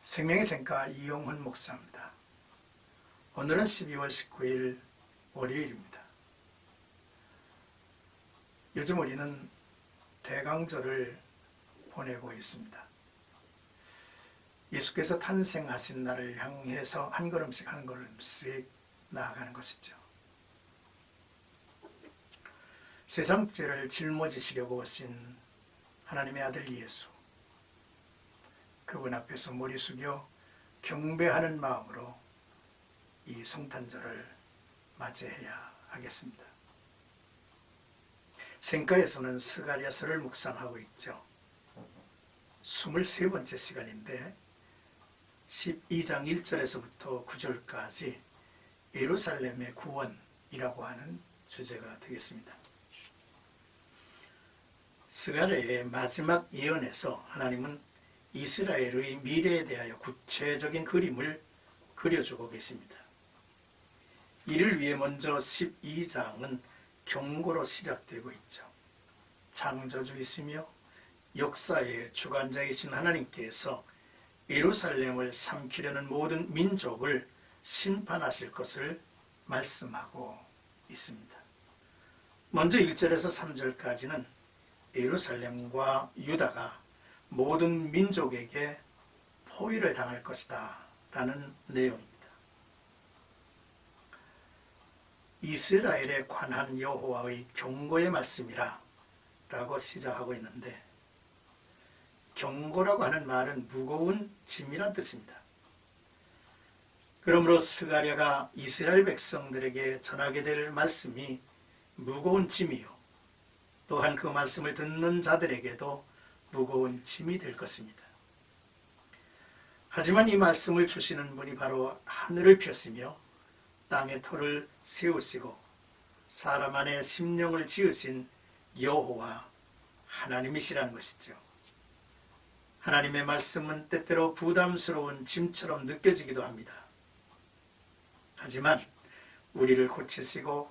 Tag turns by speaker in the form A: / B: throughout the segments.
A: 생명의 샘가 이용훈 목사입니다. 오늘은 12월 19일 월요일입니다. 요즘 우리는 대강절을 보내고 있습니다. 예수께서 탄생하신 날을 향해서 한 걸음씩 한 걸음씩 나아가는 것이죠. 세상 죄를 짊어지시려고 오신 하나님의 아들 예수, 그분 앞에서 머리 숙여 경배하는 마음으로 이 성탄절을 맞이해야 하겠습니다. 생가에서는 스가랴서를 묵상하고 있죠. 23번째 시간인데 12장 1절에서부터 9절까지 예루살렘의 구원이라고 하는 주제가 되겠습니다. 스가랴의 마지막 예언에서 하나님은 이스라엘의 미래에 대하여 구체적인 그림을 그려주고 계십니다. 이를 위해 먼저 12장은 경고로 시작되고 있죠. 창조주이시며 역사의 주관자이신 하나님께서 예루살렘을 삼키려는 모든 민족을 심판하실 것을 말씀하고 있습니다. 먼저 1절에서 3절까지는 예루살렘과 유다가 모든 민족에게 포위를 당할 것이다 라는 내용입니다. 이스라엘에 관한 여호와의 경고의 말씀이라 라고 시작하고 있는데, 경고라고 하는 말은 무거운 짐이란 뜻입니다. 그러므로 스가랴가 이스라엘 백성들에게 전하게 될 말씀이 무거운 짐이요, 또한 그 말씀을 듣는 자들에게도 무거운 짐이 될 것입니다. 하지만 이 말씀을 주시는 분이 바로 하늘을 펴시며 땅의 터를 세우시고 사람 안에 심령을 지으신 여호와 하나님이시라는 것이죠. 하나님의 말씀은 때때로 부담스러운 짐처럼 느껴지기도 합니다. 하지만 우리를 고치시고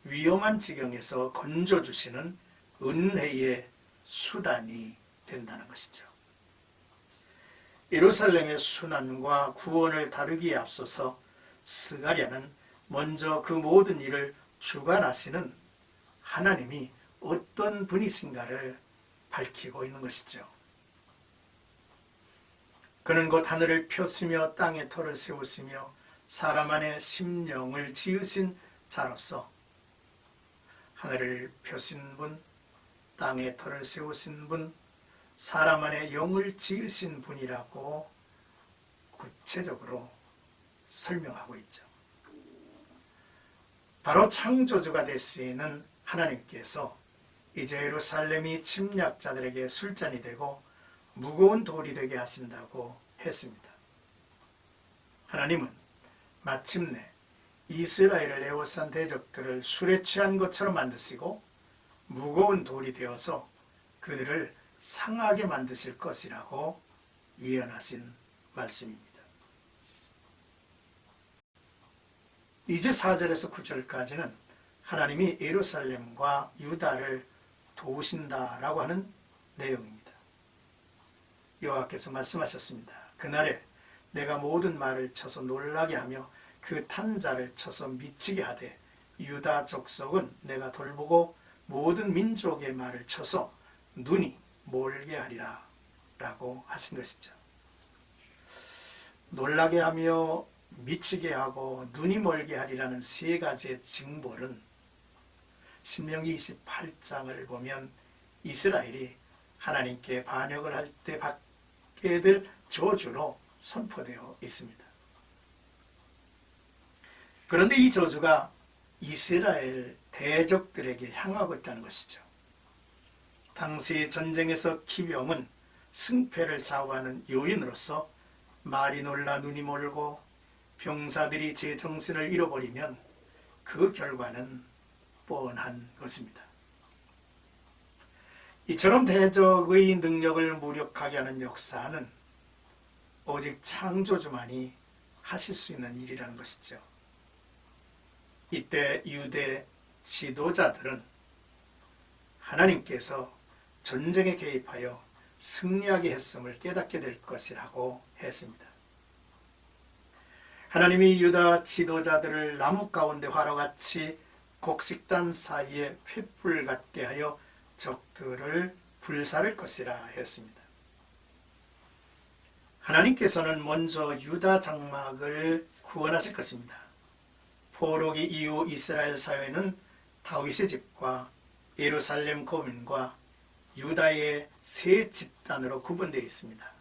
A: 위험한 지경에서 건져주시는 은혜의 수단이 된다는 것이죠. 예루살렘의 순환과 구원을 다루기에 앞서서 스가랴는 먼저 그 모든 일을 주관하시는 하나님이 어떤 분이신가를 밝히고 있는 것이죠. 그는 곧 하늘을 펴시며 땅의 터를 세우시며 사람 안에 심령을 지으신 자로서 하늘을 펴신 분, 땅의 터를 세우신 분, 사람 안에 영을 지으신 분이라고 구체적으로 설명하고 있죠. 바로 창조주가 되시는 하나님께서 이제 예루살렘이 침략자들에게 술잔이 되고 무거운 돌이 되게 하신다고 했습니다. 하나님은 마침내 이스라엘을 에워싼 대적들을 술에 취한 것처럼 만드시고 무거운 돌이 되어서 그들을 상하게 만드실 것이라고 예언하신 말씀입니다. 이제 4절에서 9절까지는 하나님이 예루살렘과 유다를 도우신다라고 하는 내용입니다. 여호와께서 말씀하셨습니다. 그날에 내가 모든 말을 쳐서 놀라게 하며 그 탄자를 쳐서 미치게 하되 유다 족속은 내가 돌보고 모든 민족의 말을 쳐서 눈이 몰게 하리라 라고 하신 것이죠. 놀라게 하며 미치게 하고 눈이 멀게 하리라는 세 가지의 징벌은 신명기 28장을 보면 이스라엘이 하나님께 반역을 할 때 받게 될 저주로 선포되어 있습니다. 그런데 이 저주가 이스라엘 대적들에게 향하고 있다는 것이죠. 당시 전쟁에서 기병은 승패를 좌우하는 요인으로서 말이 놀라 눈이 멀고 병사들이 제정신을 잃어버리면 그 결과는 뻔한 것입니다. 이처럼 대적의 능력을 무력하게 하는 역사는 오직 창조주만이 하실 수 있는 일이라는 것이죠. 이때 유대 지도자들은 하나님께서 전쟁에 개입하여 승리하게 했음을 깨닫게 될 것이라고 했습니다. 하나님이 유다 지도자들을 나무 가운데 화로같이 곡식단 사이에 횃불 같게 하여 적들을 불사를 것이라 했습니다. 하나님께서는 먼저 유다 장막을 구원하실 것입니다. 포로기 이후 이스라엘 사회는 다윗의 집과 예루살렘 거민과 유다의 세 집단으로 구분되어 있습니다.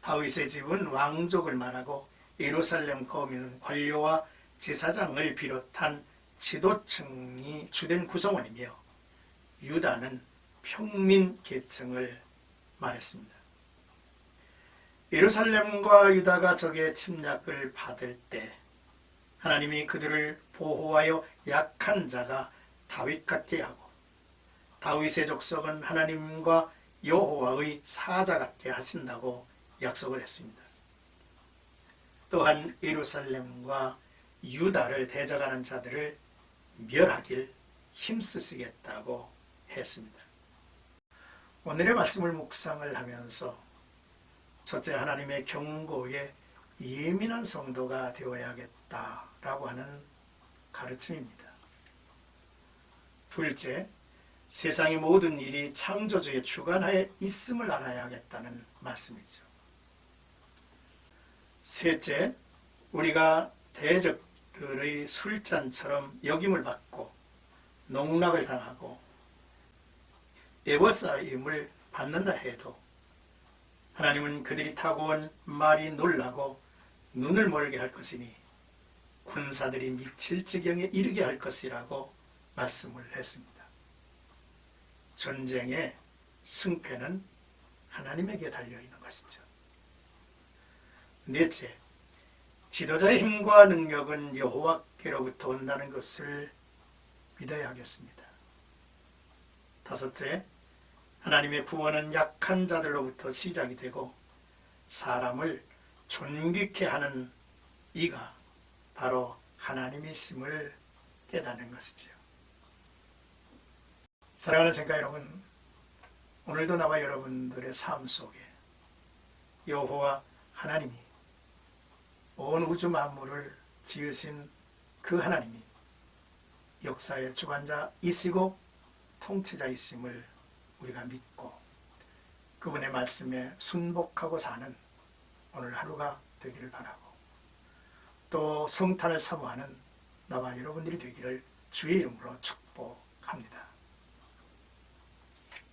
A: 다윗의 집은 왕족을 말하고 예루살렘 거민은 관료와 제사장을 비롯한 지도층이 주된 구성원이며 유다는 평민 계층을 말했습니다. 예루살렘과 유다가 적의 침략을 받을 때 하나님이 그들을 보호하여 약한 자가 다윗 같게 하고 다윗의 족속은 하나님과 여호와의 사자 같게 하신다고 약속을 했습니다. 또한 예루살렘과 유다를 대적하는 자들을 멸하길 힘쓰시겠다고 했습니다. 오늘의 말씀을 묵상을 하면서 첫째, 하나님의 경고에 예민한 성도가 되어야겠다라고 하는 가르침입니다. 둘째, 세상의 모든 일이 창조주의 주관하에 있음을 알아야겠다는 말씀이죠. 셋째, 우리가 대적들의 술잔처럼 역임을 받고 농락을 당하고 애워싸임을 받는다 해도 하나님은 그들이 타고 온 말이 놀라고 눈을 멀게 할 것이니 군사들이 미칠 지경에 이르게 할 것이라고 말씀을 했습니다. 전쟁의 승패는 하나님에게 달려있는 것이죠. 넷째, 지도자의 힘과 능력은 여호와께로부터 온다는 것을 믿어야 하겠습니다. 다섯째, 하나님의 구원은 약한 자들로부터 시작이 되고 사람을 존귀케 하는 이가 바로 하나님이심을 깨닫는 것이지요. 사랑하는 성가 여러분, 오늘도 나와 여러분들의 삶 속에 여호와 하나님이 온 우주 만물을 지으신 그 하나님이 역사의 주관자이시고 통치자이심을 우리가 믿고 그분의 말씀에 순복하고 사는 오늘 하루가 되기를 바라고 또 성탄을 사모하는 나와 여러분들이 되기를 주의 이름으로 축복합니다.